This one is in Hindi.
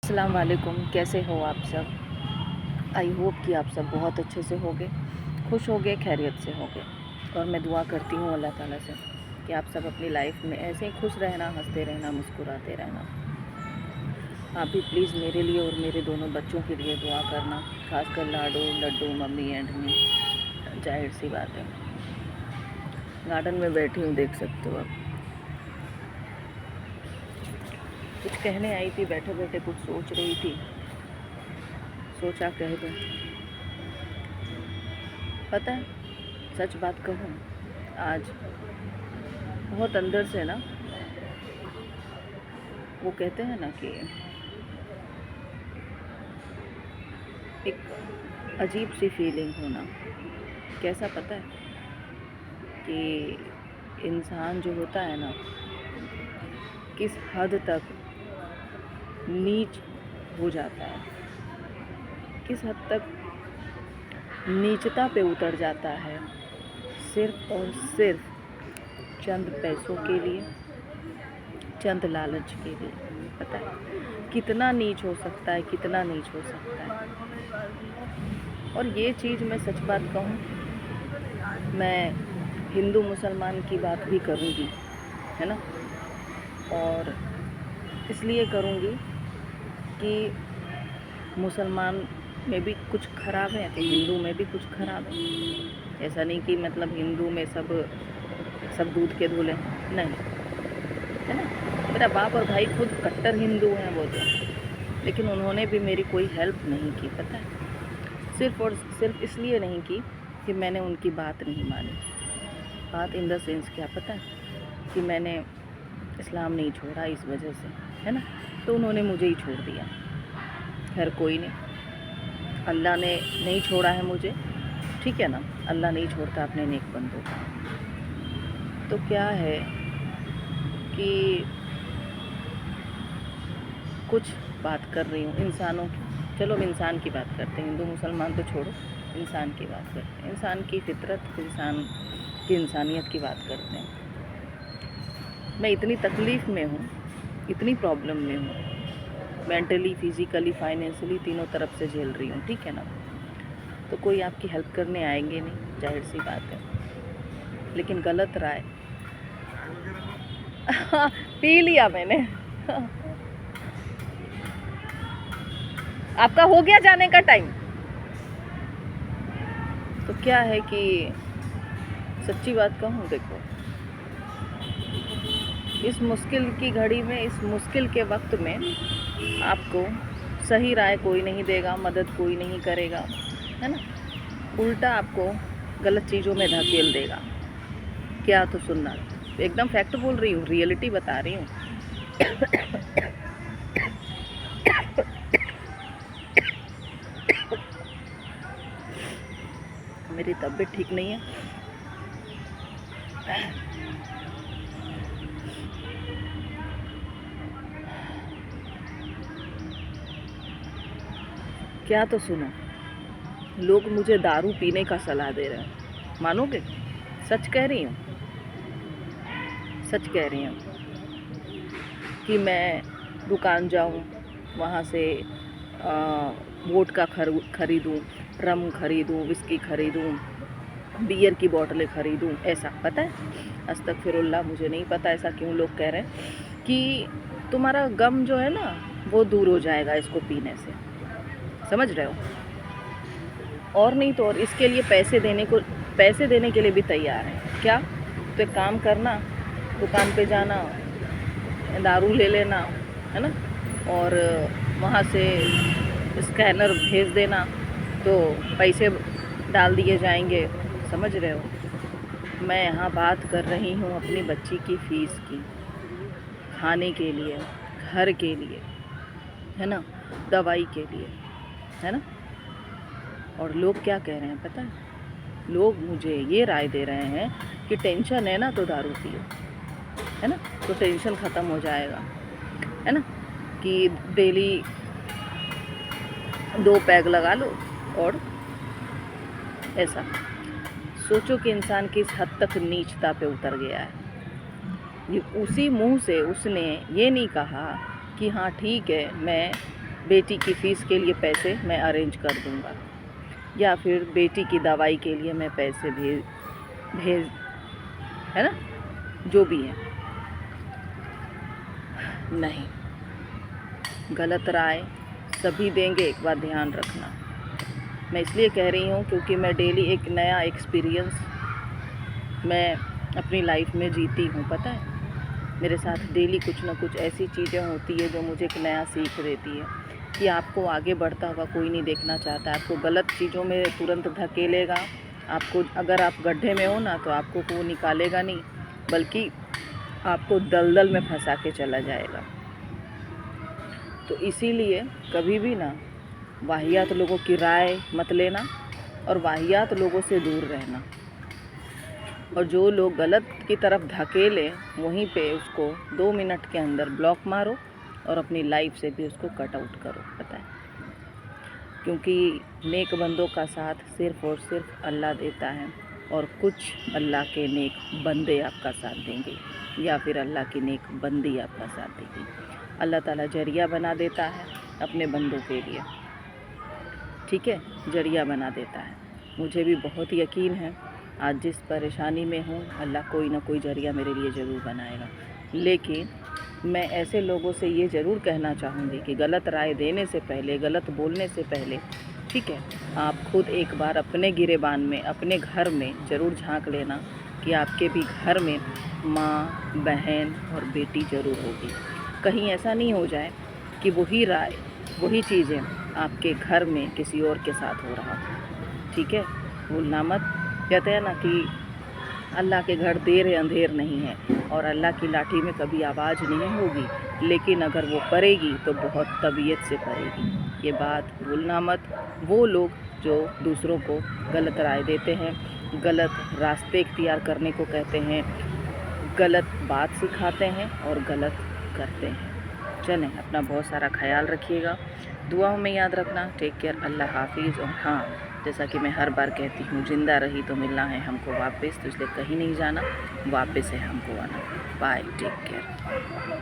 अस्सलाम वालेकुम। कैसे हो आप सब? आई होप कि आप सब बहुत अच्छे से होंगे, खुश होंगे, खैरियत से होंगे। और मैं दुआ करती हूँ अल्लाह ताला से कि आप सब अपनी लाइफ में ऐसे ही खुश रहना, हंसते रहना, मुस्कुराते रहना। आप भी प्लीज़ मेरे लिए और मेरे दोनों बच्चों के लिए दुआ करना, खासकर लाडो लड्डू मम्मी एंड मी। जाहिर सी बात है, गार्डन में बैठी हूँ, देख सकते हो आप। कुछ कहने आई थी, बैठे बैठे कुछ सोच रही थी, सोचा कह दूँ। पता है, सच बात कहूँ, आज बहुत अंदर से ना, वो कहते हैं ना कि एक अजीब सी फीलिंग होना। कैसा पता है कि इंसान जो होता है ना, किस हद तक नीच हो जाता है, किस हद तक नीचता पे उतर जाता है, सिर्फ और सिर्फ चंद पैसों के लिए, चंद लालच के लिए। पता है कितना नीच हो सकता है, कितना नीच हो सकता है। और ये चीज़ मैं सच बात कहूँ, मैं हिंदू मुसलमान की बात भी करूँगी, है ना। और इसलिए करूँगी कि मुसलमान में भी कुछ ख़राब है तो हिंदू में भी कुछ ख़राब है। ऐसा नहीं कि मतलब हिंदू में सब दूध के धुले, नहीं, है ना। मेरा बाप और भाई खुद कट्टर हिंदू हैं वो तो, लेकिन उन्होंने भी मेरी कोई हेल्प नहीं की। पता है, सिर्फ़ और सिर्फ इसलिए नहीं की कि मैंने उनकी बात नहीं मानी। बात इन द सेंस क्या, पता है, कि मैंने इस्लाम नहीं छोड़ा इस वजह से, है ना। तो उन्होंने मुझे ही छोड़ दिया। खैर कोई नहीं, अल्लाह ने नहीं छोड़ा है मुझे, ठीक है ना। अल्लाह नहीं छोड़ता अपने नेक बंदों को। तो क्या है कि कुछ बात कर रही हूँ इंसानों की। चलो अब इंसान की बात करते हैं, हिंदू मुसलमान तो छोड़ो, इंसान की बात करते हैं। इंसान की फितरत, इंसान की इंसानियत की बात करते हैं। मैं इतनी तकलीफ़ में हूँ, इतनी प्रॉब्लम में हूँ, मेंटली, फिज़िकली, फाइनेंशियली, तीनों तरफ से झेल रही हूँ, ठीक है ना। तो कोई आपकी हेल्प करने आएंगे नहीं, जाहिर सी बात है। लेकिन गलत राय पी लिया मैंने आपका हो गया जाने का टाइम। तो क्या है कि सच्ची बात कहूँ, देखो, इस मुश्किल की घड़ी में, इस मुश्किल के वक्त में आपको सही राय कोई नहीं देगा, मदद कोई नहीं करेगा, है ना। उल्टा आपको गलत चीज़ों में धकेल देगा। क्या तो सुनना, एकदम फैक्ट बोल रही हूँ, रियलिटी बता रही हूँ। मेरी तबीयत ठीक नहीं है। क्या तो सुनो, लोग मुझे दारू पीने का सलाह दे रहे हैं, मानोगे? सच कह रही हूँ, सच कह रही हूँ कि मैं दुकान जाऊँ, वहाँ से वोडका खरीदूँ, रम खरीदूँ, विस्की खरीदूँ, बियर की बोतलें खरीदूँ, ऐसा। पता है, अस्तगफिरुल्लाह, मुझे नहीं पता ऐसा क्यों लोग कह रहे हैं कि तुम्हारा गम जो है ना वो दूर हो जाएगा इसको पीने से, समझ रहे हो। और नहीं तो और, इसके लिए पैसे देने के लिए भी तैयार हैं। क्या? तो एक काम करना, दुकान पे जाना, दारू ले लेना, है ना, और वहाँ से स्कैनर भेज देना तो पैसे डाल दिए जाएंगे, समझ रहे हो। मैं यहाँ बात कर रही हूँ अपनी बच्ची की फ़ीस की, खाने के लिए, घर के लिए, है ना, दवाई के लिए, है ना। और लोग क्या कह रहे हैं पता है, लोग मुझे ये राय दे रहे हैं कि टेंशन है ना तो दारू पियो, है ना, तो टेंशन ख़त्म हो जाएगा, है ना, कि डेली 2 पैग लगा लो। और ऐसा सोचो कि इंसान किस हद तक नीचता पे उतर गया है। ये उसी मुंह से उसने ये नहीं कहा कि हाँ ठीक है, मैं बेटी की फ़ीस के लिए पैसे मैं अरेंज कर दूँगा, या फिर बेटी की दवाई के लिए मैं पैसे भेज है ना, जो भी है। नहीं, गलत राय सभी देंगे, एक बात ध्यान रखना। मैं इसलिए कह रही हूँ क्योंकि मैं डेली एक नया एक्सपीरियंस मैं अपनी लाइफ में जीती हूँ। पता है, मेरे साथ डेली कुछ ना कुछ ऐसी चीज़ें होती है जो मुझे एक नया सीख देती है कि आपको आगे बढ़ता हुआ कोई नहीं देखना चाहता। आपको गलत चीज़ों में तुरंत धकेलेगा। आपको, अगर आप गड्ढे में हो ना, तो आपको वो निकालेगा नहीं, बल्कि आपको दलदल में फंसा के चला जाएगा। तो इसीलिए कभी भी ना वाहियात लोगों की राय मत लेना और वाहियात लोगों से दूर रहना। और जो लोग गलत की तरफ धकेलें, वहीं पे उसको 2 मिनट के अंदर ब्लॉक मारो और अपनी लाइफ से भी उसको कट आउट करो। पता है, क्योंकि नेक बंदों का साथ सिर्फ़ और सिर्फ अल्लाह देता है, और कुछ अल्लाह के नेक बंदे आपका साथ देंगे, या फिर अल्लाह की नेक बंदी आपका साथ देगी। अल्लाह ताला जरिया बना देता है अपने बंदों के लिए, ठीक है, जरिया बना देता है। मुझे भी बहुत यकीन है, आज जिस परेशानी में हूँ, अल्लाह कोई ना कोई जरिया मेरे लिए ज़रूर बनाएगा। लेकिन मैं ऐसे लोगों से ये ज़रूर कहना चाहूँगी कि गलत राय देने से पहले, गलत बोलने से पहले, ठीक है, आप खुद एक बार अपने गिरेबान में, अपने घर में ज़रूर झांक लेना कि आपके भी घर में माँ, बहन और बेटी ज़रूर होगी। कहीं ऐसा नहीं हो जाए कि वही राय, वही चीज़ें आपके घर में किसी और के साथ हो रहा हो। ठीक है, भूलना मत। कहते हैं ना कि अल्लाह के घर देर है अंधेर नहीं है, और अल्लाह की लाठी में कभी आवाज़ नहीं होगी, लेकिन अगर वो पड़ेगी तो बहुत तबीयत से पड़ेगी। ये बात भूलना मत। वो लोग जो दूसरों को गलत राय देते हैं, गलत रास्ते इख्तियार करने को कहते हैं, गलत बात सिखाते हैं और गलत करते हैं। चलें, अपना बहुत सारा ख्याल रखिएगा, दुआओं में याद रखना। टेक केयर, अल्लाह हाफिज़। और हाँ, जैसा कि मैं हर बार कहती हूँ, ज़िंदा रही तो मिलना है हमको वापस, तो इसलिए कहीं नहीं जाना, वापस है हमको आना। Bye, take care.